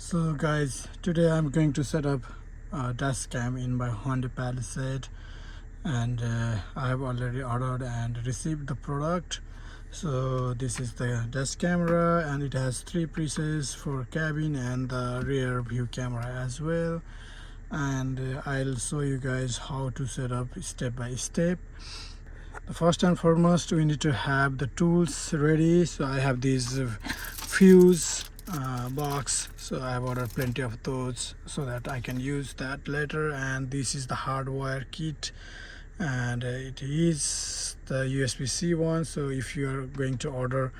So guys, today I'm going to set up a dash cam in my Hyundai Palisade, and I have already ordered and received the product. So this is the dash camera, and it has three presets for cabin and the rear view camera as well. And I'll show you guys how to set up step by step. The first and foremost, we need to have the tools ready. So I have these fuse box, so I have ordered plenty of those so that I can use that later. And this is the hardwire kit, and it is the USB-C one. So if you are going to order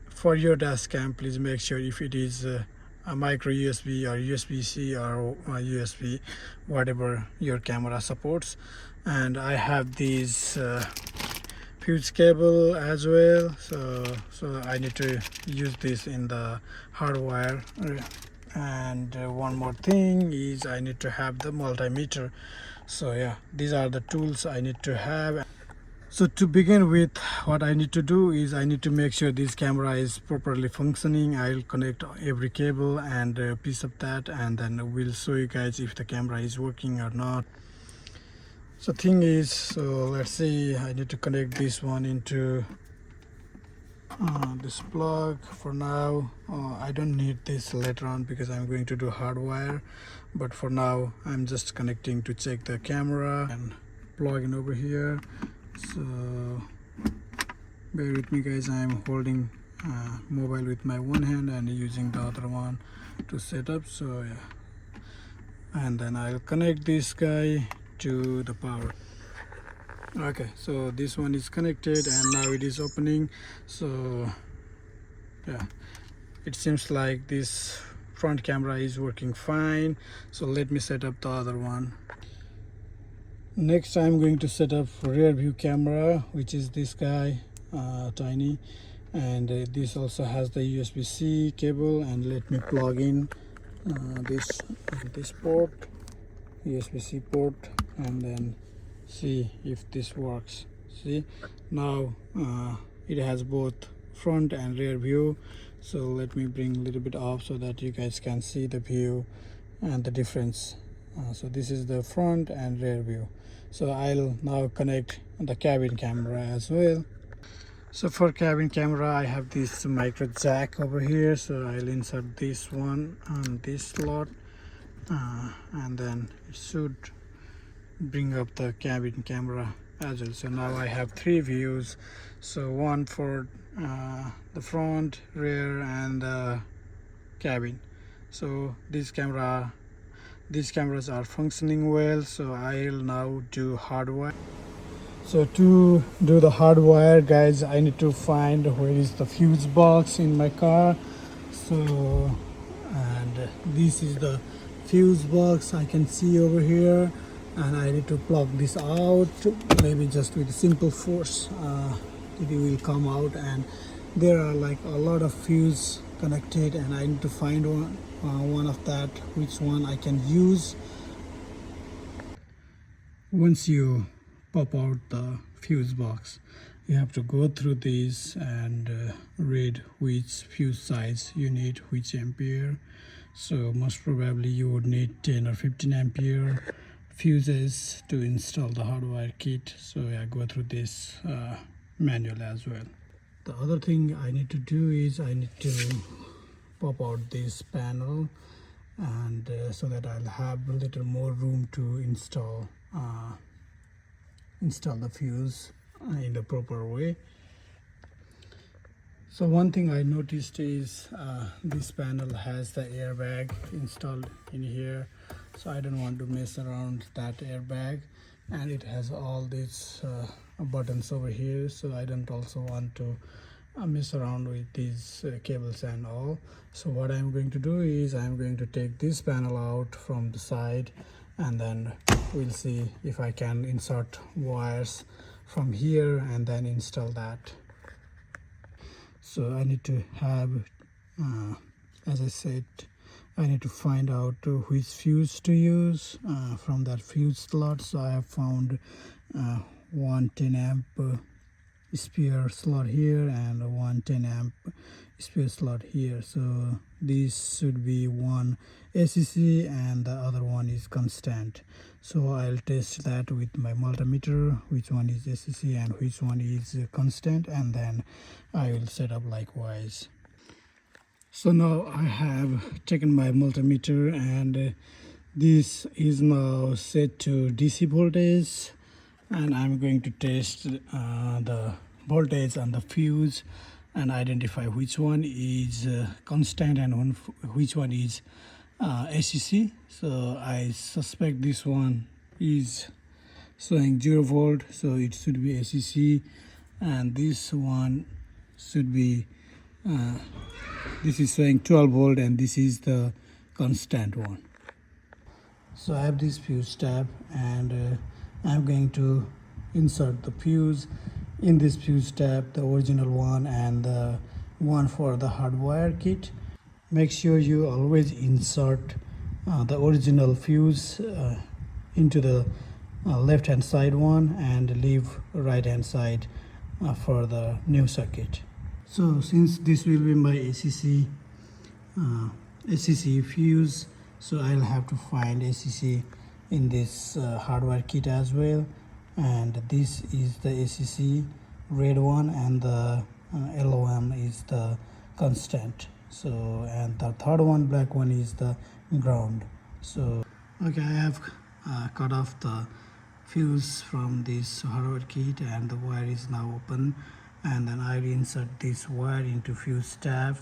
for your dash cam, please make sure if it is a micro USB or USB-C or USB, whatever your camera supports. And I have these fuse cable as well, so I need to use this in the hardwire. And one more thing is I need to have the multimeter. So yeah, these are the tools I need to have. So to begin with, what I need to do is I need to make sure this camera is properly functioning. I'll connect every cable and a piece of that, and then we'll show you guys if the camera is working or not. So thing is, so let's see, I need to connect this one into this plug for now. I don't need this later on because I'm going to do hardwire, but for now I'm just connecting to check the camera and plug in over here. So bear with me guys, I'm holding mobile with my one hand and using the other one to set up. So yeah, and then I'll connect this guy to the power. Okay, so this one is connected and now it is opening. So yeah, it seems like this front camera is working fine. So let me set up the other one. Next I'm going to set up rear view camera, which is this guy, tiny, and this also has the USB-C cable. And let me plug in this port, USB-C port, and then see if this works. See, now it has both front and rear view. So let me bring a little bit up so that you guys can see the view and the difference. So this is the front and rear view. So I'll now connect the cabin camera as well. So for cabin camera, I have this micro jack over here, so I'll insert this one on this slot, and then it should bring up the cabin camera as well. So now I have three views, so one for the front, rear, and cabin. So these cameras are functioning well. So I'll now do hardwire. So to do the hardwire, guys, I need to find where is the fuse box in my car. So, and this is the fuse box I can see over here, and I need to plug this out, maybe just with simple force it will come out. And there are like a lot of fuse connected, and I need to find one of that, which one I can use. Once you pop out the fuse box, you have to go through these and read which fuse size you need, which ampere. So most probably you would need 10 or 15 ampere fuses to install the hardwire kit. So yeah, go through this manual as well. The other thing I need to do is I need to pop out this panel, and so that I'll have a little more room to install the fuse in the proper way. So one thing I noticed is this panel has the airbag installed in here, so I don't want to mess around that airbag. And it has all these buttons over here, so I don't also want to mess around with these cables and all. So what I'm going to do is I'm going to take this panel out from the side, and then we'll see if I can insert wires from here and then install that. So I need to have, as I said, I need to find out which fuse to use from that fuse slot. So I have found one 10 amp spare slot here and one 10 amp spare slot here. So this should be one ACC and the other one is constant. So I'll test that with my multimeter, which one is ACC and which one is constant, and then I will set up likewise. So now I have taken my multimeter and this is now set to DC voltage, and I'm going to test the voltage on the fuse and identify which one is constant and which one is ACC. So I suspect this one is showing 0 volt, so it should be ACC, and this one should be this is showing 12 volt and this is the constant one. So I have this fuse tab and I'm going to insert the fuse in this fuse tab, the original one and the one for the hardwire kit. Make sure you always insert the original fuse into the left hand side one and leave right hand side for the new circuit. So since this will be my ACC fuse, so I'll have to find ACC in this hardwire kit as well, and this is the ACC red one and the yellow one is the constant. So and the third one, black one, is the ground. So okay, I have cut off the fuse from this hardware kit and the wire is now open, and then I will insert this wire into fuse tab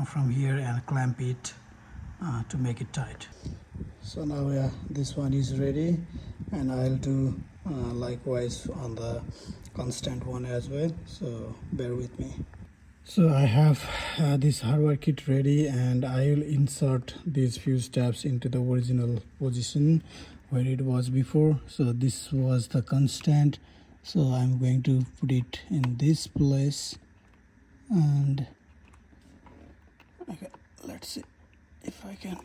from here and clamp it to make it tight. So now this one is ready, and I'll do likewise on the constant one as well, so bear with me. So I have this hardware kit ready, and I will insert these fuse tabs into the original position where it was before. So this was the constant, so I'm going to put it in this place, and okay, let's see if I can.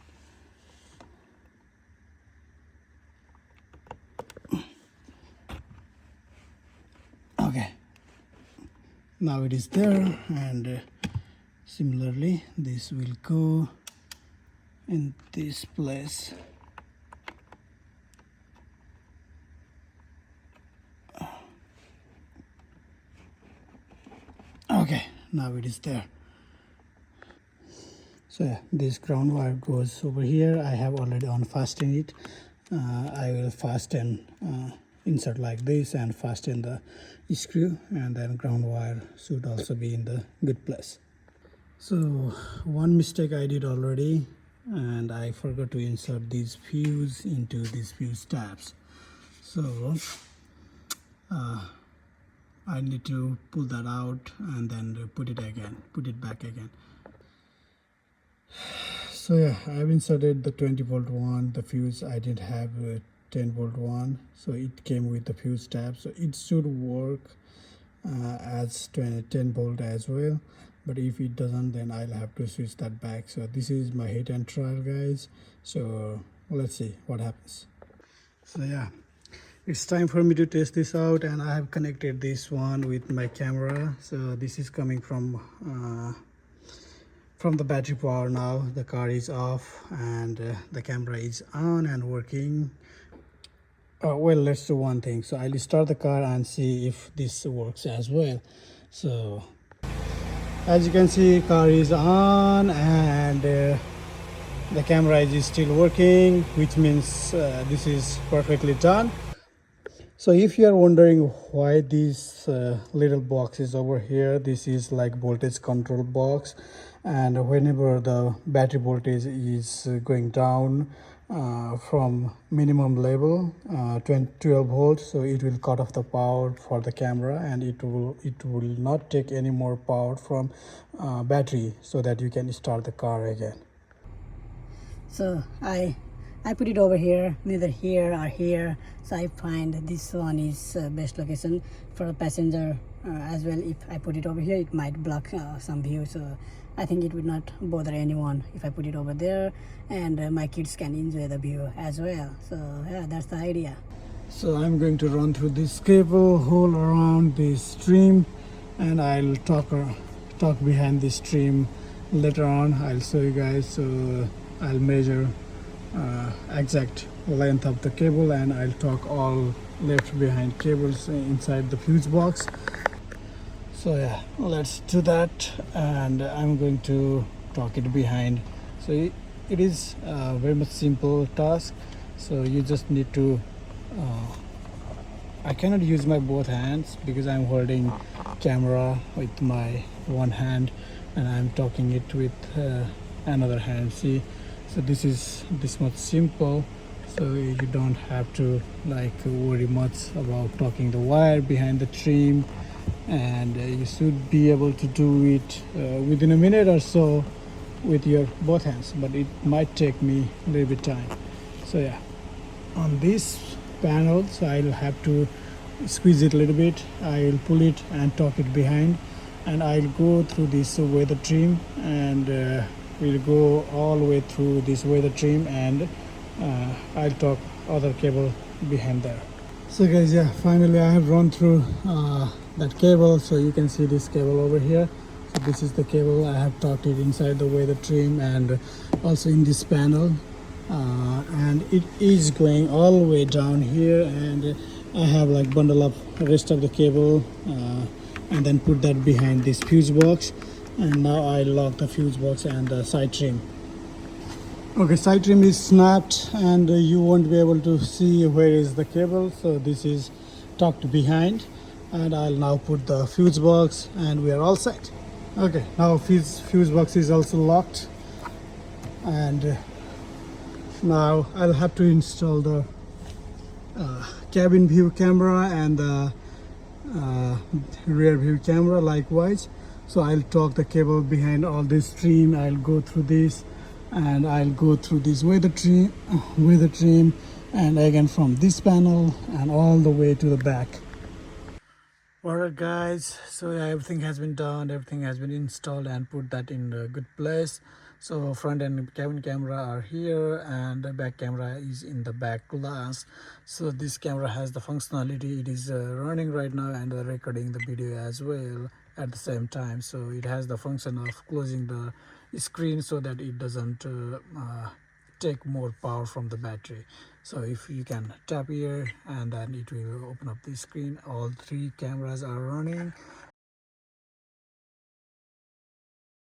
Okay, now it is there, and similarly this will go in this place. Okay, now it is there. So yeah, this ground wire goes over here. I have already unfastened it. I will fasten, insert like this and fasten the screw, and then ground wire should also be in the good place. So one mistake I did already, and I forgot to insert these fuse into these fuse tabs. So I need to pull that out and then put it back again. So yeah, I've inserted the 20 volt one. The fuse I did have a 10 volt one, so it came with the fuse tab, so it should work as 10 volt as well. But if it doesn't, then I'll have to switch that back. So this is my hit and trial, guys. So let's see what happens. So yeah, it's time for me to test this out, and I have connected this one with my camera. So this is coming from the battery power. Now the car is off and the camera is on and working. Well, let's do one thing. So I'll start the car and see if this works as well. So as you can see, car is on and the camera is still working, which means this is perfectly done. So if you are wondering why this little box is over here, this is like voltage control box, and whenever the battery voltage is going down from minimum level 12 volts, so it will cut off the power for the camera, and it will not take any more power from battery, so that you can start the car again. So I put it over here, neither here or here, so I find this one is best location for a passenger as well. If I put it over here, it might block some view, so I think it would not bother anyone if I put it over there, and my kids can enjoy the view as well. So yeah, that's the idea. So I'm going to run through this cable all around this stream, and I'll talk talk behind this trim later on. I'll show you guys. So I'll measure exact length of the cable, and I'll talk all left behind cables inside the fuse box. So yeah, let's do that, and I'm going to talk it behind. So it is a very much simple task. So you just need to I cannot use my both hands because I'm holding camera with my one hand and I'm talking it with another hand. See, so this is this much simple, so you don't have to like worry much about talking the wire behind the trim, and you should be able to do it within a minute or so with your both hands, but it might take me a little bit time. So yeah, on this panel, so I'll have to squeeze it a little bit. I'll pull it and torque it behind, and I'll go through this weather trim, and we'll go all the way through this weather trim, and I'll torque other cable behind there. So guys, yeah, finally I have run through that cable. So you can see this cable over here. So this is the cable. I have torqued it inside the weather trim and also in this panel, and it is going all the way down here, and I have like bundle up rest of the cable and then put that behind this fuse box, and now I lock the fuse box and the side trim. Okay, side trim is snapped, and you won't be able to see where is the cable, so this is tucked behind, and I'll now put the fuse box and we are all set. Okay, now fuse box is also locked, and now I'll have to install the cabin view camera and the rear view camera likewise. So I'll torque the cable behind all this trim. I'll go through this, and I'll go through this weather trim, and again from this panel and all the way to the back. Alright guys, so yeah, everything has been done, everything has been installed and put that in a good place. So front and cabin camera are here, and the back camera is in the back glass. So this camera has the functionality, it is running right now and recording the video as well at the same time. So it has the function of closing the screen so that it doesn't take more power from the battery. So if you can tap here, and then it will open up the screen. All three cameras are running,